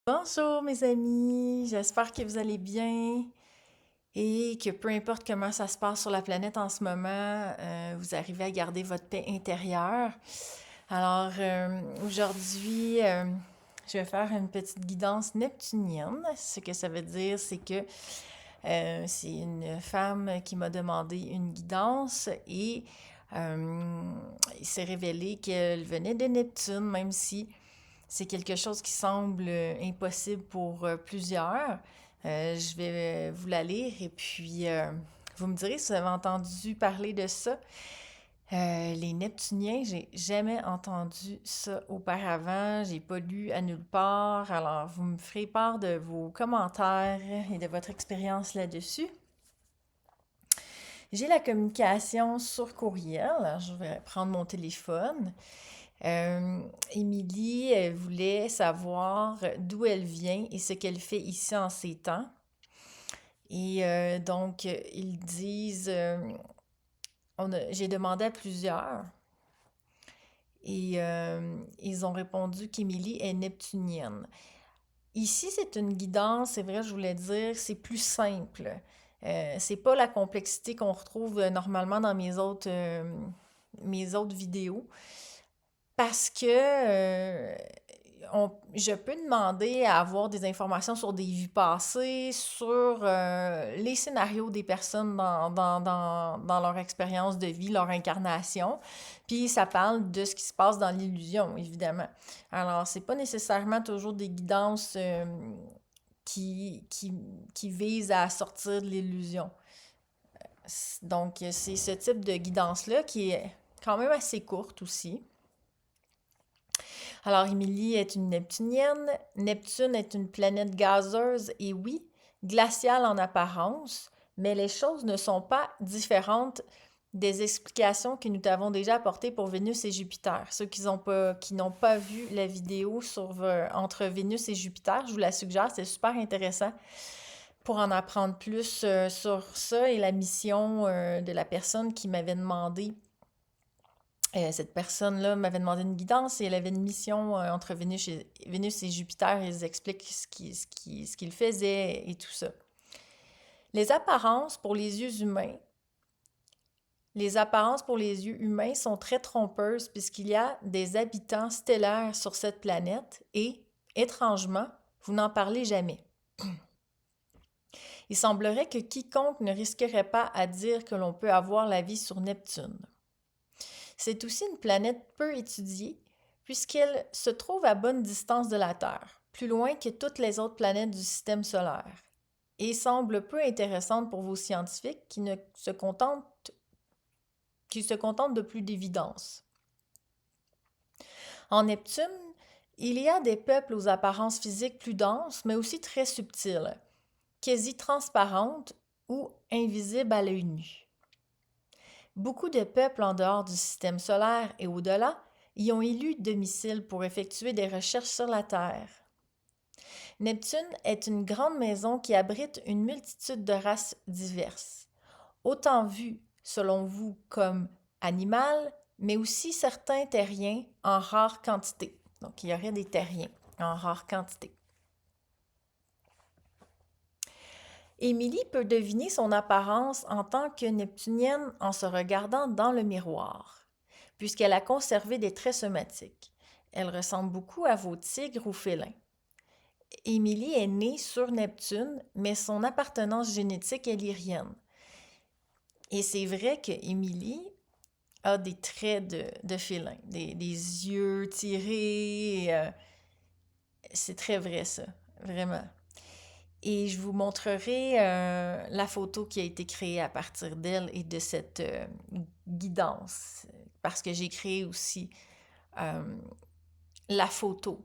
Bonjour mes amis, j'espère que vous allez bien et que peu importe comment ça se passe sur la planète en ce moment, vous arrivez à garder votre paix intérieure. Alors aujourd'hui, je vais faire une petite guidance neptunienne. Ce que ça veut dire, c'est que c'est une femme qui m'a demandé une guidance et il s'est révélé qu'elle venait de Neptune, même si c'est quelque chose qui semble impossible pour plusieurs. Je vais vous la lire et puis vous me direz si vous avez entendu parler de ça. Les Neptuniens, j'ai jamais entendu ça auparavant, j'ai pas lu à nulle part, alors vous me ferez part de vos commentaires et de votre expérience là-dessus. J'ai la communication sur courriel, alors je vais prendre mon téléphone. Émilie, elle voulait savoir d'où elle vient et ce qu'elle fait ici en ces temps. Et donc, ils disent, j'ai demandé à plusieurs et ils ont répondu qu'Émilie est neptunienne. Ici, c'est une guidance, c'est vrai, je voulais dire, c'est plus simple. C'est pas la complexité qu'on retrouve normalement dans mes autres vidéos. Parce que je peux demander à avoir des informations sur des vies passées, sur les scénarios des personnes dans leur expérience de vie, leur incarnation. Puis ça parle de ce qui se passe dans l'illusion, évidemment. Alors, c'est pas nécessairement toujours des guidances qui, qui, qui visent à sortir de l'illusion. Donc, c'est ce type de guidance-là qui est quand même assez courte aussi. Alors, Émilie est une neptunienne. Neptune est une planète gazeuse et oui, glaciale en apparence, mais les choses ne sont pas différentes des explications que nous t'avons déjà apportées pour Vénus et Jupiter. Ceux qui n'ont pas vu la vidéo entre Vénus et Jupiter, je vous la suggère, c'est super intéressant pour en apprendre plus sur ça et la mission de la personne qui m'avait demandé cette personne-là m'avait demandé une guidance et elle avait une mission entre Vénus et Jupiter. Ils expliquent ce qu'ils faisaient et tout ça. Les apparences pour les yeux humains. Les apparences pour les yeux humains sont très trompeuses puisqu'il y a des habitants stellaires sur cette planète et, étrangement, vous n'en parlez jamais. Il semblerait que quiconque ne risquerait pas à dire que l'on peut avoir la vie sur Neptune. C'est aussi une planète peu étudiée, puisqu'elle se trouve à bonne distance de la Terre, plus loin que toutes les autres planètes du système solaire, et semble peu intéressante pour vos scientifiques qui se contentent de plus d'évidence. En Neptune, il y a des peuples aux apparences physiques plus denses, mais aussi très subtiles, quasi transparentes ou invisibles à l'œil nu. Beaucoup de peuples en dehors du système solaire et au-delà y ont élu domicile pour effectuer des recherches sur la Terre. Neptune est une grande maison qui abrite une multitude de races diverses, autant vues, selon vous, comme animales, mais aussi certains terriens en rare quantité. Donc, il y aurait des terriens en rare quantité. Émilie peut deviner son apparence en tant que neptunienne en se regardant dans le miroir, puisqu'elle a conservé des traits somatiques. Elle ressemble beaucoup à vos tigres ou félins. Émilie est née sur Neptune, mais son appartenance génétique est lyrienne. Et c'est vrai que Émilie a des traits de félin, des yeux tirés. C'est très vrai, ça, vraiment. Et je vous montrerai la photo qui a été créée à partir d'elle et de cette guidance, parce que j'ai créé aussi euh, la photo.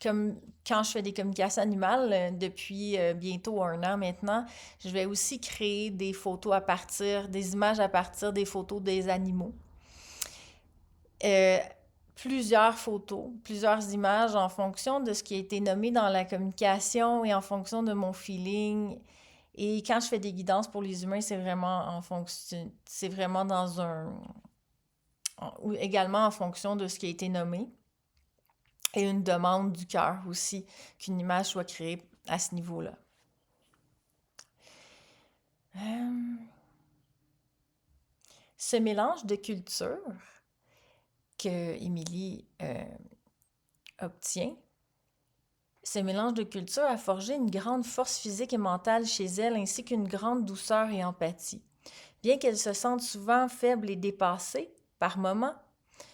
Comme quand je fais des communications animales depuis bientôt 1 an maintenant, je vais aussi créer des photos des images à partir des photos des animaux. Euh, Plusieurs photos, plusieurs images en fonction de ce qui a été nommé dans la communication et en fonction de mon feeling. Et quand je fais des guidances pour les humains, c'est vraiment c'est vraiment ou également en fonction de ce qui a été nommé. et une demande du cœur aussi qu'une image soit créée à ce niveau-là. Ce mélange de cultures que Émilie obtient, ce mélange de cultures a forgé une grande force physique et mentale chez elle, ainsi qu'une grande douceur et empathie. Bien qu'elle se sente souvent faible et dépassée, par moments,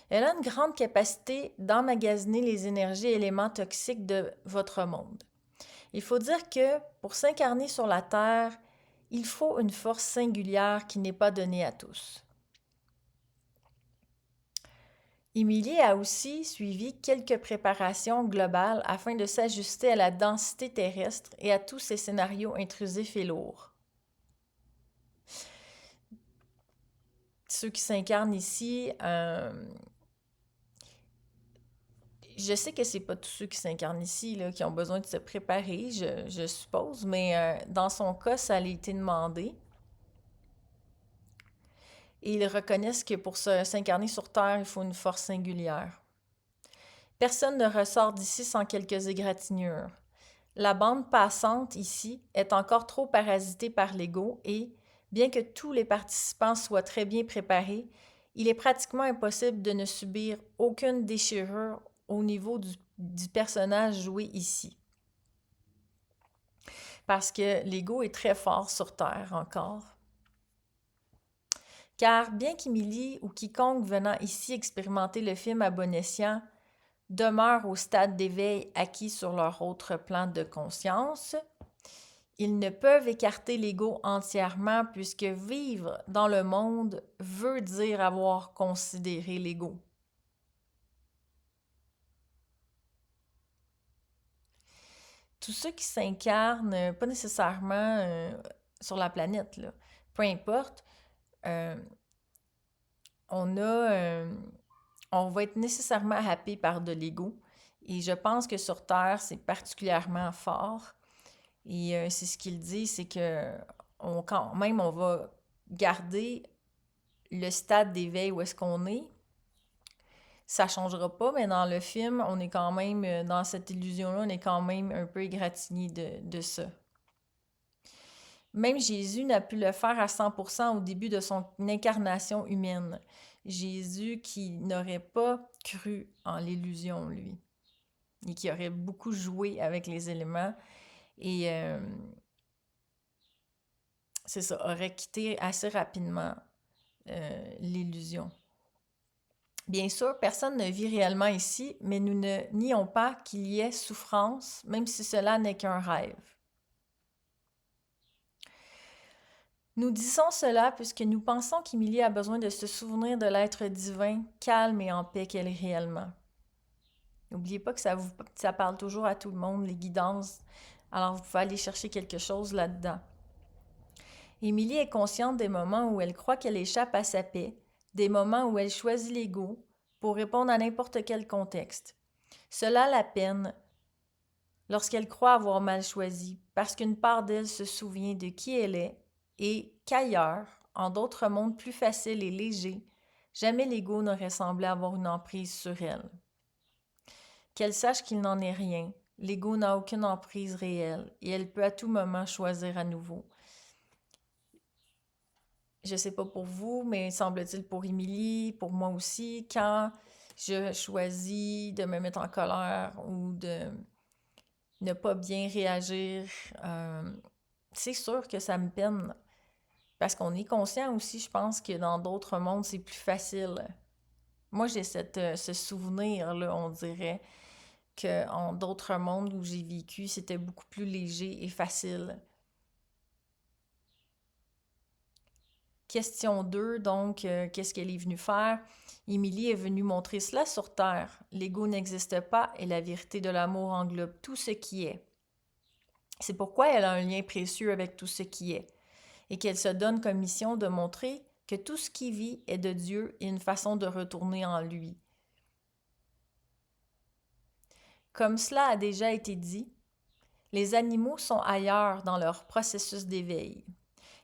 elle a une grande capacité d'emmagasiner les énergies et éléments toxiques de votre monde. Il faut dire que pour s'incarner sur la Terre, il faut une force singulière qui n'est pas donnée à tous. Émilie a aussi suivi quelques préparations globales afin de s'ajuster à la densité terrestre et à tous ces scénarios intrusifs et lourds. Ceux qui s'incarnent ici, je sais que c'est pas tous ceux qui s'incarnent ici là, qui ont besoin de se préparer, je suppose, mais dans son cas, ça a été demandé. Et ils reconnaissent que pour s'incarner sur Terre, il faut une force singulière. Personne ne ressort d'ici sans quelques égratignures. La bande passante ici est encore trop parasitée par l'ego et, bien que tous les participants soient très bien préparés, il est pratiquement impossible de ne subir aucune déchirure au niveau du personnage joué ici. Parce que l'ego est très fort sur Terre encore. Car bien qu'Émilie ou quiconque venant ici expérimenter le film à bon escient demeure au stade d'éveil acquis sur leur autre plan de conscience, ils ne peuvent écarter l'ego entièrement puisque vivre dans le monde veut dire avoir considéré l'ego. Tous ceux qui s'incarnent, pas nécessairement sur la planète, là, peu importe, on va être nécessairement happé par de l'ego. Et je pense que sur Terre, c'est particulièrement fort. Et c'est ce qu'il dit, c'est que quand même, on va garder le stade d'éveil où est-ce qu'on est. Ça changera pas, mais dans le film, on est quand même, dans cette illusion-là, on est quand même un peu égratigné de ça. Même Jésus n'a pu le faire à 100% au début de son incarnation humaine. Jésus qui n'aurait pas cru en l'illusion, lui, et qui aurait beaucoup joué avec les éléments, et c'est ça, aurait quitté assez rapidement l'illusion. Bien sûr, personne ne vit réellement ici, mais nous ne nions pas qu'il y ait souffrance, même si cela n'est qu'un rêve. Nous disons cela puisque nous pensons qu'Émilie a besoin de se souvenir de l'être divin, calme et en paix qu'elle est réellement. N'oubliez pas que ça parle toujours à tout le monde, les guidances, alors vous pouvez aller chercher quelque chose là-dedans. Émilie est consciente des moments où elle croit qu'elle échappe à sa paix, des moments où elle choisit l'ego pour répondre à n'importe quel contexte. Cela la peine lorsqu'elle croit avoir mal choisi, parce qu'une part d'elle se souvient de qui elle est et qu'ailleurs, en d'autres mondes plus faciles et légers, jamais l'ego n'aurait semblé avoir une emprise sur elle. Qu'elle sache qu'il n'en est rien, l'ego n'a aucune emprise réelle et elle peut à tout moment choisir à nouveau. Je sais pas pour vous, mais semble-t-il pour Émilie, pour moi aussi, quand je choisis de me mettre en colère ou de ne pas bien réagir, c'est sûr que ça me peine. Parce qu'on est conscient aussi, je pense que dans d'autres mondes, c'est plus facile. Moi, j'ai ce souvenir-là, on dirait, qu'en d'autres mondes où j'ai vécu, c'était beaucoup plus léger et facile. Question 2, donc, qu'est-ce qu'elle est venue faire? Émilie est venue montrer cela sur Terre. L'ego n'existe pas et la vérité de l'amour englobe tout ce qui est. C'est pourquoi elle a un lien précieux avec tout ce qui est et qu'elle se donne comme mission de montrer que tout ce qui vit est de Dieu et une façon de retourner en lui. Comme cela a déjà été dit, les animaux sont ailleurs dans leur processus d'éveil.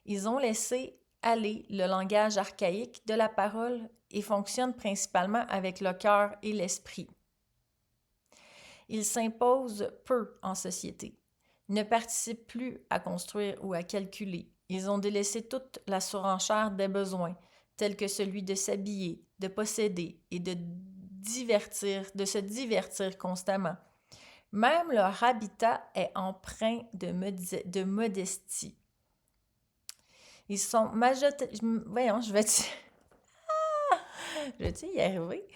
Ils ont laissé aller le langage archaïque de la parole et fonctionnent principalement avec le cœur et l'esprit. Ils s'imposent peu en société, ne participent plus à construire ou à calculer. Ils ont délaissé toute la surenchère des besoins, tels que celui de s'habiller, de posséder et de se divertir constamment. Même leur habitat est empreint de modestie. Ils sont majoritairement... Voyons, je vais y arriver?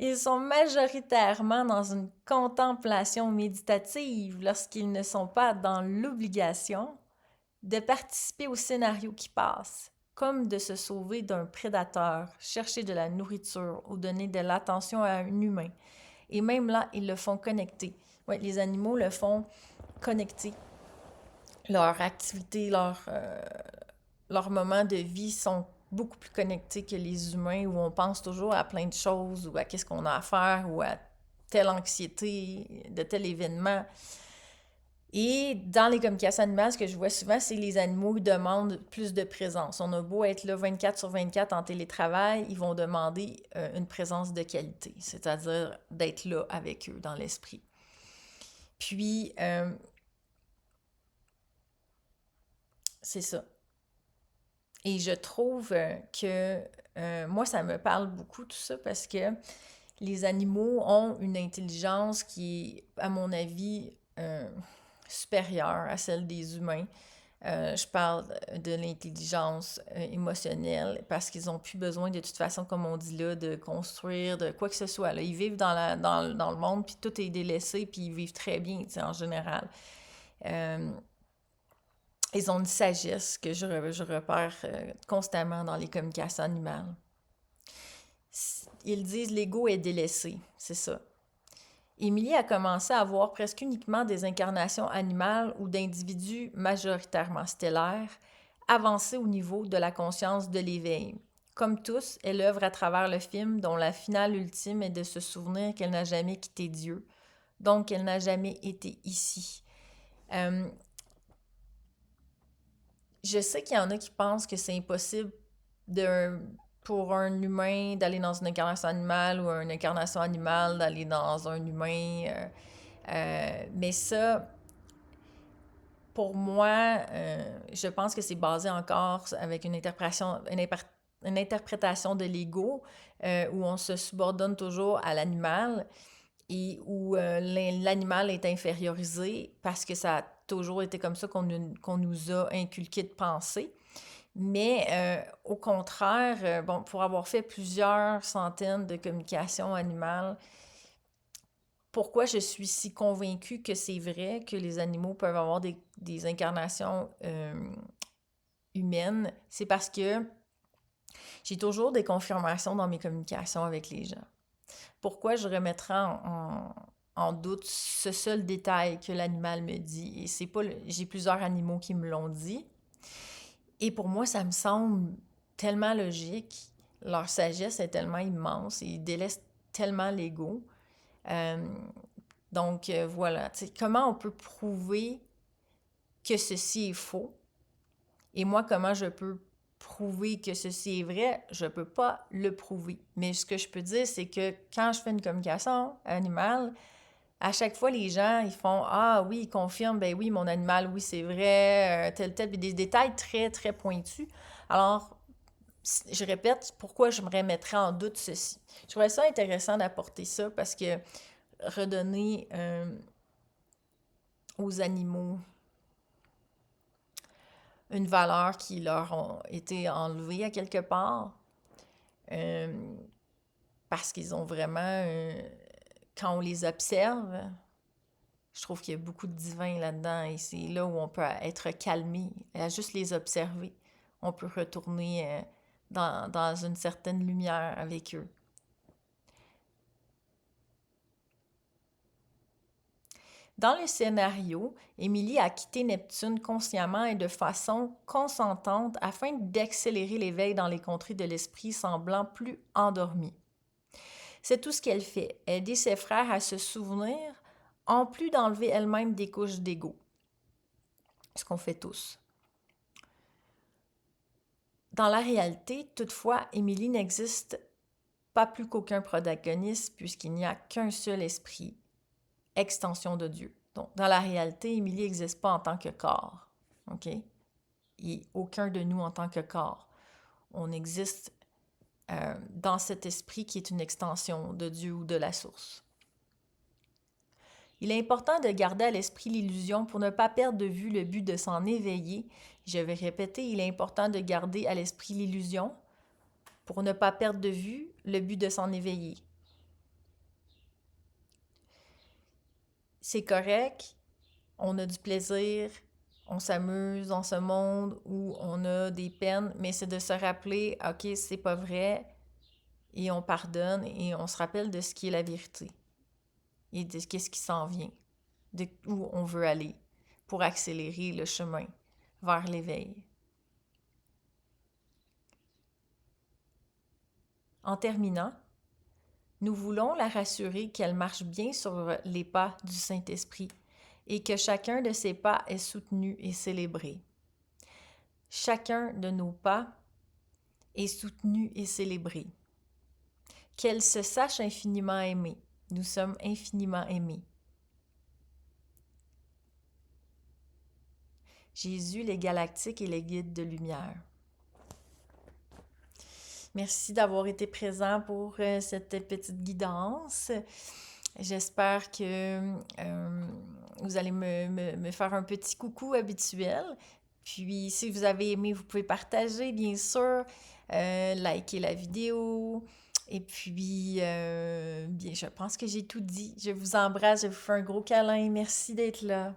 Ils sont majoritairement dans une contemplation méditative lorsqu'ils ne sont pas dans l'obligation de participer au scénario qui passe, comme de se sauver d'un prédateur, chercher de la nourriture ou donner de l'attention à un humain. Et même là, ils le font connecter. Ouais, les animaux le font connecter. Leur activité, leurs moments de vie sont beaucoup plus connectés que les humains où on pense toujours à plein de choses ou à qu'est-ce qu'on a à faire ou à telle anxiété de tel événement. Et dans les communications animales, ce que je vois souvent, c'est que les animaux demandent plus de présence. On a beau être là 24/24 en télétravail, ils vont demander une présence de qualité, c'est-à-dire d'être là avec eux dans l'esprit. Puis, c'est ça. Et je trouve que moi, ça me parle beaucoup tout ça parce que les animaux ont une intelligence qui est, à mon avis, supérieure à celle des humains. Je parle de l'intelligence émotionnelle parce qu'ils n'ont plus besoin de toute façon, comme on dit là, de construire, de quoi que ce soit. Là. Ils vivent dans le monde, puis tout est délaissé, puis ils vivent très bien, en général. Ils ont une sagesse que je repère constamment dans les communications animales. Ils disent l'ego est délaissé, c'est ça. Émilie a commencé à voir presque uniquement des incarnations animales ou d'individus majoritairement stellaires, avancés au niveau de la conscience de l'éveil. Comme tous, elle œuvre à travers le film dont la finale ultime est de se souvenir qu'elle n'a jamais quitté Dieu, donc qu'elle n'a jamais été ici. Je sais qu'il y en a qui pensent que c'est impossible pour un humain d'aller dans une incarnation animale ou une incarnation animale d'aller dans un humain. Mais ça, pour moi, je pense que c'est basé encore avec une interprétation de l'ego où on se subordonne toujours à l'animal et où l'animal est infériorisé parce que ça a toujours été comme ça qu'on nous a inculqué de penser. Mais au contraire, bon, pour avoir fait plusieurs centaines de communications animales, pourquoi je suis si convaincue que c'est vrai que les animaux peuvent avoir des incarnations humaines, c'est parce que j'ai toujours des confirmations dans mes communications avec les gens. Pourquoi je remettrais en doute ce seul détail que l'animal me dit? Et c'est pas j'ai plusieurs animaux qui me l'ont dit. Et pour moi, ça me semble tellement logique. Leur sagesse est tellement immense et ils délaissent tellement l'ego. Donc, voilà. T'sais, comment on peut prouver que ceci est faux? Et moi, comment je peux prouver que ceci est vrai? Je ne peux pas le prouver. Mais ce que je peux dire, c'est que quand je fais une communication animale, à chaque fois, les gens, ils font « Ah oui, ils confirment, ben oui, mon animal, oui, c'est vrai, tel, tel. » Des détails très, très pointus. Alors, je répète, pourquoi je me remettrais en doute ceci? Je trouvais ça intéressant d'apporter ça parce que redonner aux animaux une valeur qui leur a été enlevée à quelque part parce qu'ils ont vraiment, quand on les observe, je trouve qu'il y a beaucoup de divin là-dedans et c'est là où on peut être calmé, à juste les observer. On peut retourner dans une certaine lumière avec eux. Dans le scénario, Émilie a quitté Neptune consciemment et de façon consentante afin d'accélérer l'éveil dans les contrées de l'esprit semblant plus endormi. C'est tout ce qu'elle fait, aider ses frères à se souvenir, en plus d'enlever elle-même des couches d'ego. Ce qu'on fait tous. Dans la réalité, toutefois, Émilie n'existe pas plus qu'aucun protagoniste puisqu'il n'y a qu'un seul esprit extension de Dieu. Donc, dans la réalité, Émilie n'existe pas en tant que corps. OK? Et aucun de nous en tant que corps. On existe dans cet esprit qui est une extension de Dieu ou de la source. Il est important de garder à l'esprit l'illusion pour ne pas perdre de vue le but de s'en éveiller. Je vais répéter, il est important de garder à l'esprit l'illusion pour ne pas perdre de vue le but de s'en éveiller. C'est correct, on a du plaisir, on s'amuse dans ce monde où on a des peines, mais c'est de se rappeler, OK, c'est pas vrai, et on pardonne et on se rappelle de ce qui est la vérité et de ce qui s'en vient, de où on veut aller pour accélérer le chemin vers l'éveil. En terminant, nous voulons la rassurer qu'elle marche bien sur les pas du Saint-Esprit et que chacun de ses pas est soutenu et célébré. Chacun de nos pas est soutenu et célébré. Qu'elle se sache infiniment aimée. Nous sommes infiniment aimés. Jésus, les galactiques et les guides de lumière. Merci d'avoir été présent pour cette petite guidance. J'espère que vous allez me faire un petit coucou habituel. Puis, si vous avez aimé, vous pouvez partager, bien sûr, liker la vidéo. Et puis, bien, je pense que j'ai tout dit. Je vous embrasse, je vous fais un gros câlin. Merci d'être là.